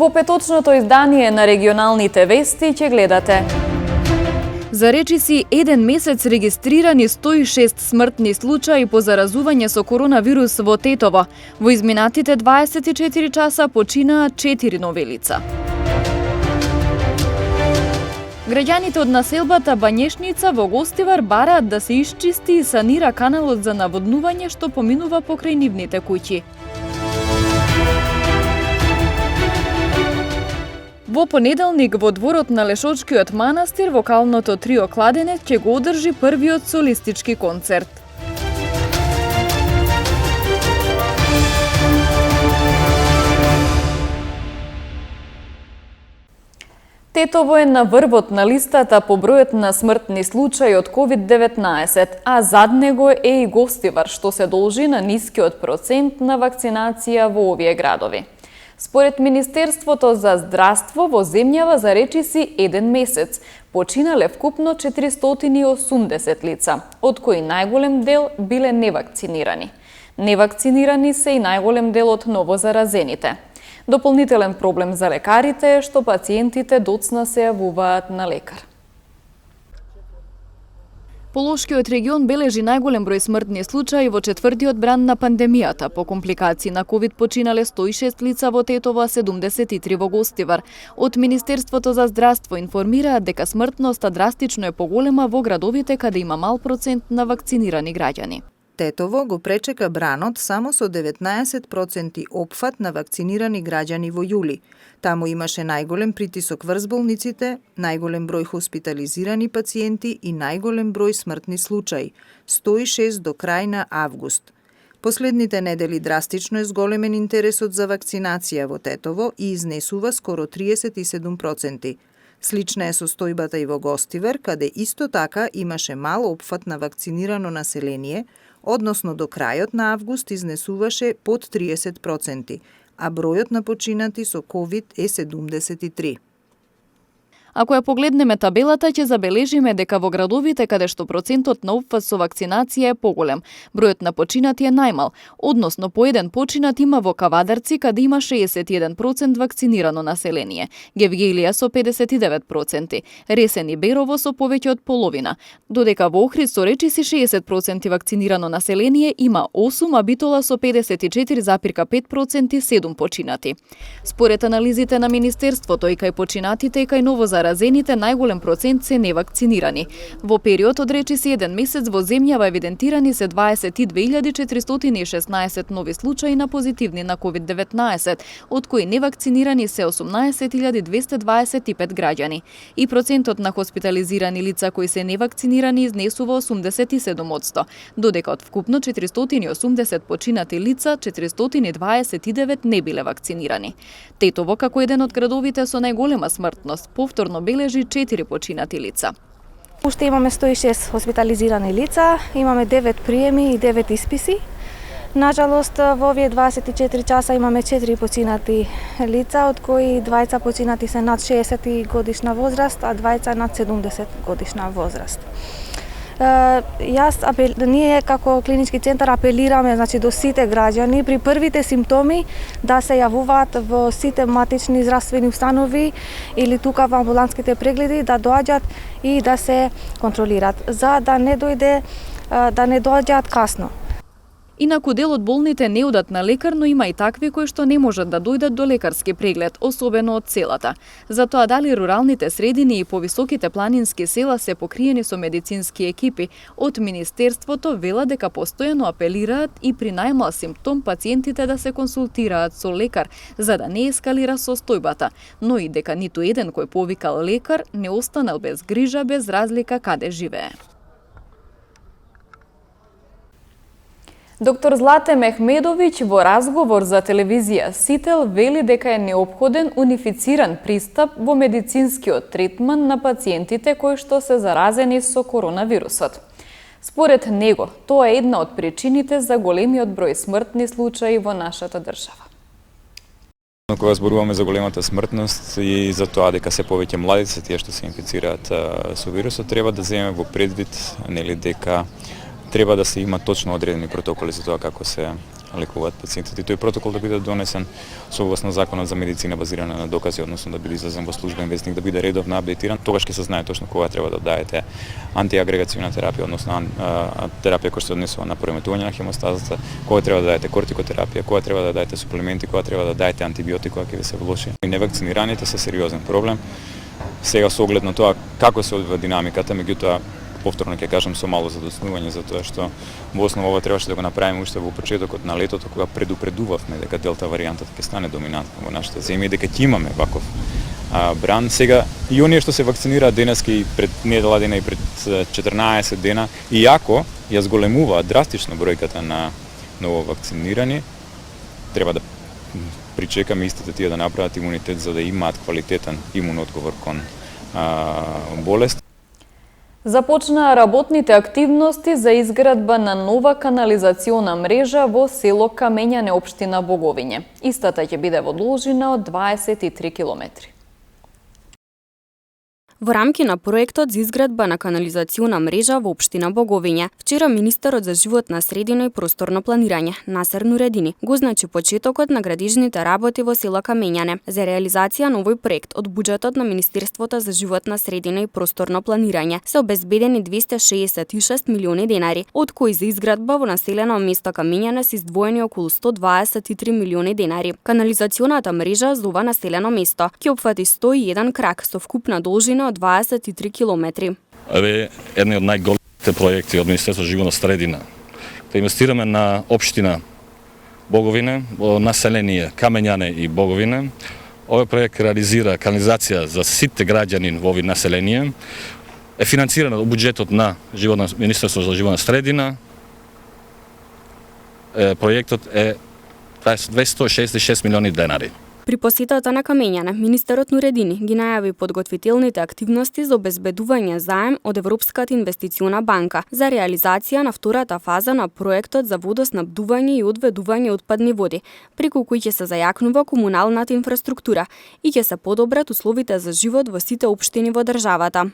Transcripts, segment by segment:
Во петочното издание на регионалните вести ќе гледате: за речиси еден месец регистрирани 106 смртни случаи по заразување со коронавирус во Тетово. Во изминатите 24 часа починаа 4 нови лица. Граѓаните од населбата Бањешница во Гостивар бараат да се исчисти и санира каналот за наводнување што поминува покрај нивните куќи. Во понеделник во дворот на Лешочкиот манастир вокалното трио Кладенец ќе го одржи првиот солистички концерт. Тетово е на врвот на листата по бројот на смртни случаи од COVID-19, а зад него е и Гостивар, што се должи на нискиот процент на вакцинација во овие градови. Според Министерството за здравство во земјава за речиси еден месец починале вкупно 480 лица, од кои најголем дел биле невакцинирани. Невакцинирани се и најголем дел од новозаразените. Дополнителен проблем за лекарите е што пациентите доцна се јавуваат на лекар. Полошкиот регион бележи најголем број смртни случаи во четвртиот бран на пандемијата. По компликации на ковид починале 106 лица во Тетово, а 73 во Гостивар. Од Министерството за здравство информираат дека смртноста драстично е поголема во градовите каде има мал процент на вакцинирани граѓани. Тетово го пречека бранот само со 19% опфат на вакцинирани граѓани во јули. Таму имаше најголем притисок врз болниците, најголем број хоспитализирани пациенти и најголем број смртни случаи – 106 до крај на август. Последните недели драстично е зголемен интересот за вакцинација во Тетово и изнесува скоро 37%. Слична е состојбата и во Гостивар, каде исто така имаше мал опфат на вакцинирано население, односно до крајот на август изнесуваше под 30%, а бројот на починати со COVID е 73. Ако ја погледнеме табелата, ќе забележиме дека во градовите каде што процентот на опфат со вакцинација е поголем, бројот на починати е најмал, односно по еден починат има во Кавадарци каде има 61% вакцинирано население, Гевгелија со 59%, Ресен и Берово со повеќе од половина, додека во Охрид со речиси 60% вакцинирано население има 8, а Битола со 54,5% 7 починати. Според анализите на Министерството и кај починатите и кај новозаразените најголем процент се невакцинирани. Во период од речиси еден месец во земјава евидентирани се 22.416 нови случаи на позитивни на COVID-19, од кои невакцинирани се 18.225 граѓани. И процентот на хоспитализирани лица кои се невакцинирани изнесува 87%, додека од вкупно 480 починати лица, 429 не биле вакцинирани. Тетово, како еден од градовите со најголема смртност, повторно бележи 4 починати лица. Уште имаме 106 хоспитализирани лица, имаме 9 приеми и 9 исписи. Нажалост, во овие 24 часа имаме 4 починати лица, од кои двајца починати се над 60 годишна возраст, а двајца над 70 годишна возраст. Ние како клинички центар апелираме до сите граѓани при првите симптоми да се јавуваат во сите матични здравствени установи или тука во амбулантските прегледи да доаѓаат и да се контролираат, за да не доаѓаат касно. Инаку дел од болните не одат на лекар, но има и такви кои што не можат да дојдат до лекарски преглед, особено од селата. Затоа дали руралните средини и повисоките планински села се покриени со медицински екипи, од Министерството вела дека постојано апелираат и при најмал симптом пациентите да се консултираат со лекар, за да не ескалира состојбата, но и дека ниту еден кој повикал лекар не останал без грижа без разлика каде живее. Доктор Злате Мехмедовиќ во разговор за телевизија Сител вели дека е неопходен унифициран пристап во медицинскиот третман на пациентите кои што се заразени со коронавирусот. Според него, тоа е една од причините за големиот број смртни случаи во нашата држава. Кога зборуваме за големата смртност и за тоа дека се повеќе младици тие што се инфицираат со вирусот, треба да земеме во предвид дека треба да се има точно одредени протоколи за тоа како се лекуваат пациентите. Тој протокол да биде донесен согласно законот за медицина базирана на докази, односно да биде излезен во службен весник, да биде редовно апдейтиран. Тогаш ќе се знае точно кога треба да даете антиагрегациона терапија, односно терапија која се однесува на пореметување на хемостазата, кога треба да даете кортикотерапија, кога треба да даете суплементи, кога треба да даете антибиотик кога ќе ви се влоши. И невакцинираните се сериозен проблем. Сега со оглед на тоа како се одвива динамиката, меѓутоа повторно ќе кажам со мало задоцнување, затоа што во основа ова требаше да го направиме уште во почетокот на летото, кога предупредувавме дека делта варијантата ќе стане доминантна во нашата земја и дека ќе имаме ваков бран. Сега и оние што се вакцинираат денеска и пред недела дена и пред 14 дена, иако ја зголемуваат драстично бројката на нововакцинирани, треба да причекаме истите тие да направат имунитет за да имаат квалитетен имун одговор кон болест. Започнаа работните активности за изградба на нова канализациона мрежа во село Камењане, општина Боговиње. Истата ќе биде во должина од 23 километри. Во рамки на проектот за изградба на канализациона мрежа во општина Боговиње, вчера министерот за животна средина и просторно планирање Насер Нуредини го означи почетокот на градежните работи во село Камењане. За реализација на овој проект од буџетот на Министерството за животна средина и просторно планирање се обезбедени 266 милиони денари, од кои за изградба во населено место Камењане се издвоени околу 123 милиони денари. Канализационата мрежа за ова населено место ќе опфати 101 крак со вкупна должина од 23 километри. Еве еден од најголемите проекти од Министерството за животна средина. Да инвестираме на општина Боговине, во население Камењане и Боговине. Овој проект реализира канализација за сите граѓани во овие население. Е финансиран од буџетот на Министерството за животна средина. Проектот е 266 милиони денари. При посетата на Камењане, министерот Нуредини ги најави подготвителните активности за обезбедување заем од Европската инвестициона банка за реализација на втората фаза на проектот за водоснабдување и одведување отпадни води, преку кој ќе се зајакнува комуналната инфраструктура и ќе се подобрат условите за живот во сите општини во државата.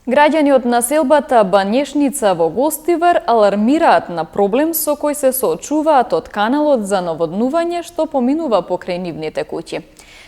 Граѓани од населбата Банјешница во Гостивар алармираат на проблем со кој се соочуваат од каналот за наводнување што поминува покрај нивните куќи.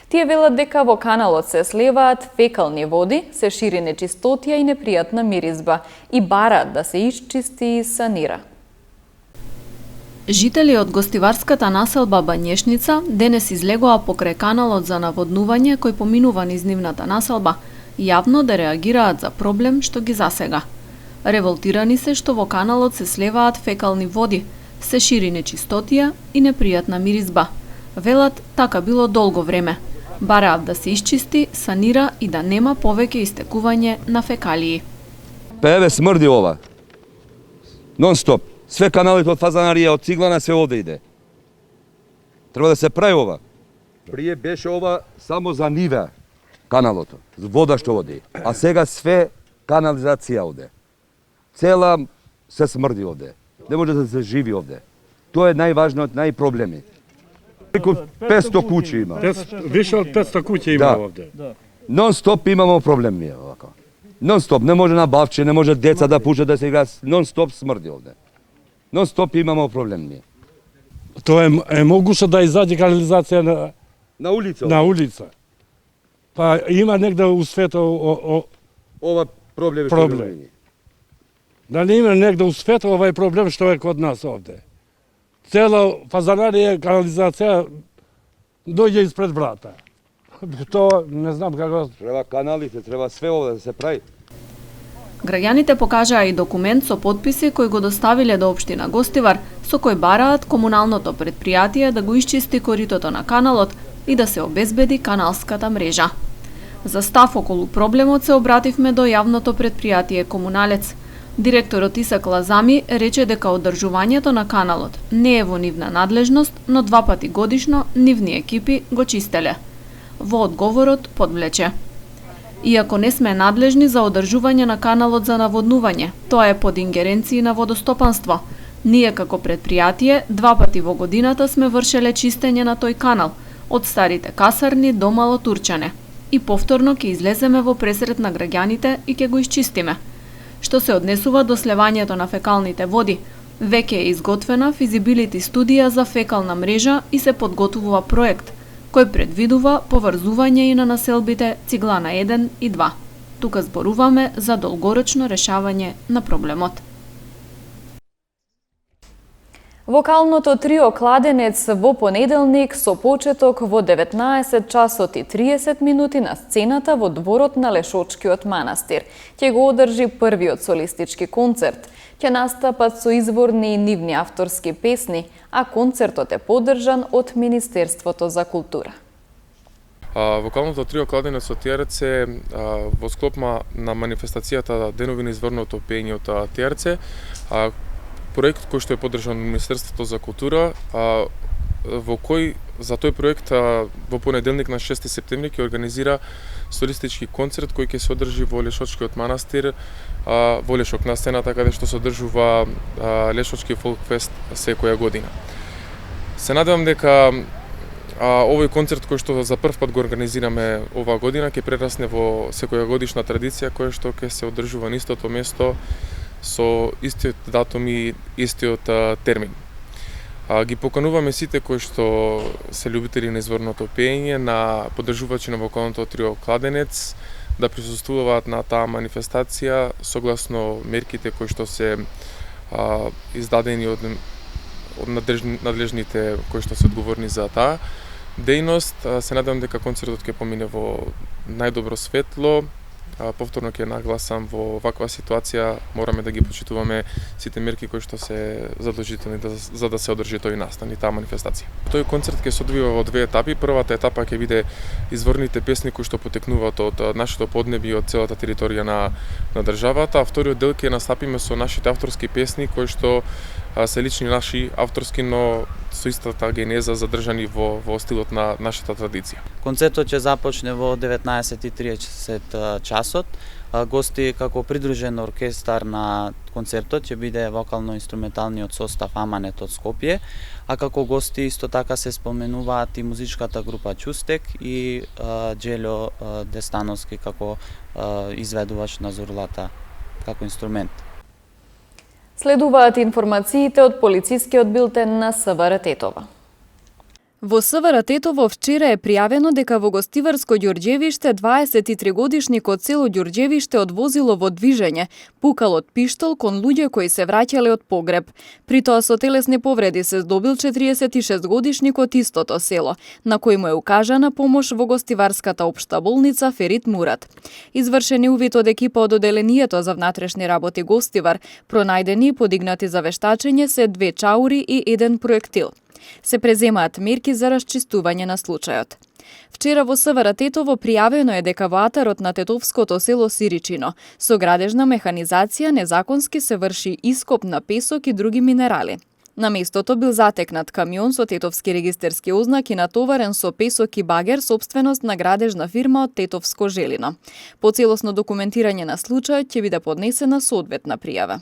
Тие велат дека во каналот се слеваат фекални води, се шири нечистотија и непријатна миризба и бараат да се исчисти и санира. Жители од гостиварската населба Банјешница денес излегоа покрај каналот за наводнување кој поминува низ нивната населба, јавно да реагираат за проблем што ги засега. Револтирани се што во каналот се слеваат фекални води, се шири нечистотија и непријатна миризба. Велат така било долго време. Бараат да се исчисти, санира и да нема повеќе истекување на фекалии. Еве смрди ова. Нон-стоп. Све каналите од фазанарија, од циглана, се овде иде. Треба да се прави ова. Прие беше ова само за ниве. Каналото, вода што оди. А сега све канализација овде. Цела се смрди овде. Не може да се живи овде. Тоа е најважно од најпроблеми. Преку 500 куќи има. Више од 500 куќи има овде. Нон-стоп имамо проблеми овако. Нон-стоп, не може на бавче, не може деца да пушат да се играат. Нон-стоп смрди овде. Нон-стоп имамо проблеми. Тоа е могуше да изаѓе канализација на улица. На улица. Па има негде у светот ова проблем. Дали има негде у светот овај проблем што е код нас овде. Цела фазанарија канализација дојде испред врата. Тоа не знам како. Треба каналите, треба све ова да се прави. Граѓаните покажаа и документ со потписи кој го доставиле до општина Гостивар, со кој бараат комуналното претпријатие да го исчисти коритото на каналот и да се обезбеди каналската мрежа. За став околу проблемот се обративме до јавното претпријатие Комуналец. Директорот Исак Лазами рече дека одржувањето на каналот не е во нивна надлежност, но 2 пати годишно нивни екипи го чистеле. Во одговорот подвлече: иако не сме надлежни за одржување на каналот за наводнување, тоа е под ингеренции на водостопанство. Ние како претпријатие 2 пати во годината сме вршеле чистење на тој канал, од старите касарни до Малотурчане, и повторно ќе излеземе во пресрет на граѓаните и ќе го исчистиме. Што се однесува до слевањето на фекалните води, Веќе е изготвена физибилити студија за фекална мрежа и се подготвува проект, кој предвидува поврзување и на населбите Циглана 1 и 2. Тука зборуваме за долгорочно решавање на проблемот. Вокалното трио Кладенец во понеделник со почеток во 19 часот и 30 минути на сцената во дворот на Лешочкиот манастир. Ќе го одржи првиот солистички концерт. Ќе настапат со изворни и нивни авторски песни, а концертот е поддржан од Министерството за култура. Вокалното трио Кладенец од ТРЦ во склоп на манифестацијата Денови на изворното пење од ТРЦ, проект кој што е поддржан од Министерството за култура, во кој за тој проект во понеделник на 6 септември ќе организира солистички концерт кој ќе се одржи во Лешочкиот манастир, во Лешок, на сцената каде што се одржува Лешочки фолкфест секоја година. Се надевам дека овој концерт кој што за прв пат го организираме оваа година ќе прерасне во секоја годишна традиција која што ќе се одржува на истото место со истиот датум и истиот термин. Ги покануваме сите кои што се љубители на изворното пење, на поддржувачи на вокалното трио Кладенец, да присуствуваат на таа манифестација согласно мерките кои што се издадени од надлежните кои што се одговорни за таа дејност. Се надевам дека концертот ќе помине во најдобро светло. Повторно ќе нагласам, во ваква ситуација мораме да ги почитуваме сите мерки кои што се задолжителни за да се одржи тој настан и таа манифестација. Тој концерт ќе се одвива во две етапи. Првата етапа ќе биде изворните песни кои што потекнуваат од нашето поднебје и од целата територија на државата, а вториот дел ќе настапиме со нашите авторски песни кои што се лични наши авторски, но со истата генеза задржани во стилот на нашата традиција. Концертот ќе започне во 19:30 часот. Гости како придружен оркестар на концертот ќе биде вокално-инструменталниот состав Аманет од Скопје, а како гости исто така се споменуваат и музичката група Чустек и Джелјо Дестановски како изведувач на зурлата како инструмент. Следуваат информациите од полицискиот билтен на СВР Тетово. Во СВР Тетово вчера е пријавено дека во Гостиварско Ѓурѓевиште 23-годишник од село Ѓурѓевиште одвозило во движење пукал од пиштол кон луѓе кои се враќале од погреб. При тоа со телесни повреди се здобил 46-годишник од истото село, на кој му е укажана помош во Гостиварската општа болница Ферит Мурат. Извршени увид од екипа од Оделението за внатрешни работи Гостивар, пронајдени и подигнати за вештачење се 2 чаури и 1 проектил. Се преземаат мерки за расчистување на случајот. Вчера во СВР Тетово пријавено е дека во атарот на тетовското село Сиричино со градежна механизација незаконски се врши ископ на песок и други минерали. На местото бил затекнат камион со тетовски регистерски ознак и натоварен со песок и багер сопственост на градежна фирма од Тетовско Желино. По целосно документирање на случајот ќе биде поднесена соодветна пријава.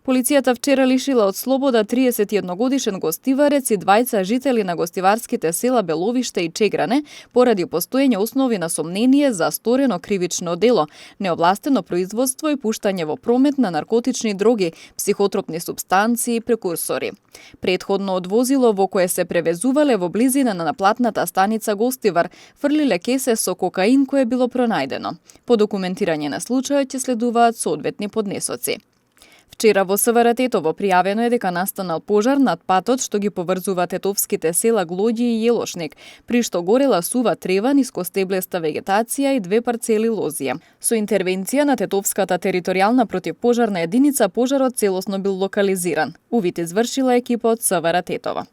Полицијата вчера лишила од слобода 31-годишен гостиварец и 2 жители на гостиварските села Беловиште и Чегране поради постоење основи на сомнение за сторено кривично дело, неовластено производство и пуштање во промет на наркотични дроги, психотропни супстанции и прекурсори. Претходно од возило во кое се превезувале во близина на наплатната станица Гостивар фрлиле кесе со кокаин кое било пронајдено. По документирање на случајот ќе следуваат соодветни поднесоци. Вчера во СВР Тетово пријавено е дека настанал пожар над патот што ги поврзува тетовските села Глоѓи и Јелошник, при што горела сува трева, нискостеблеста вегетација и 2 парцели лозија. Со интервенција на Тетовската територијална противпожарна единица пожарот целосно бил локализиран. Увид извршила екипа од СВР Тетово.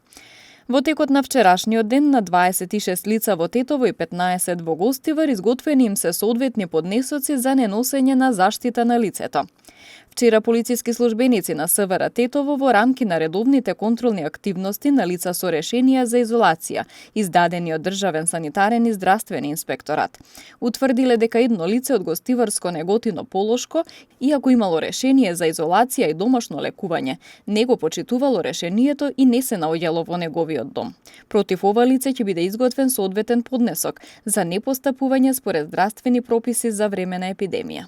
Во текот на вчерашниот ден на 26 лица во Тетово и 15 во Гостивар изготвени им се соодветни поднесоци за неносење на заштита на лицето. Вчера полициски службеници на СВР Тетово во рамки на редовните контролни активности на лица со решенија за изолација, издадени од Државен санитарен и здравствен инспекторат, утврдиле дека едно лице од Гостиварско Неготино Полошко, иако имало решение за изолација и домашно лекување, не го почитувало решението и не се наоѓало во неговиот дом. Против ова лице ќе биде изготвен соодветен поднесок за непостапување според здравствени прописи за време на епидемија.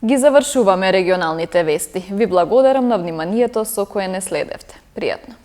Ги завршуваме регионалните вести. Ви благодарам на вниманието со кое не следевте. Пријатно.